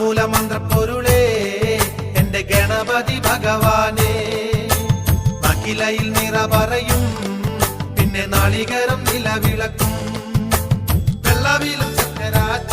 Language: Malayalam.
ആദിമൂല മന്ത്രപ്പൊരുളേ എന്റെ ഗണപതി ഭഗവാനേ. അഖിലയിൽ നിറ പറയും പിന്നെ നാളികേരം നിലവിളക്കും വെള്ളവിലും ചക്കരാച്ച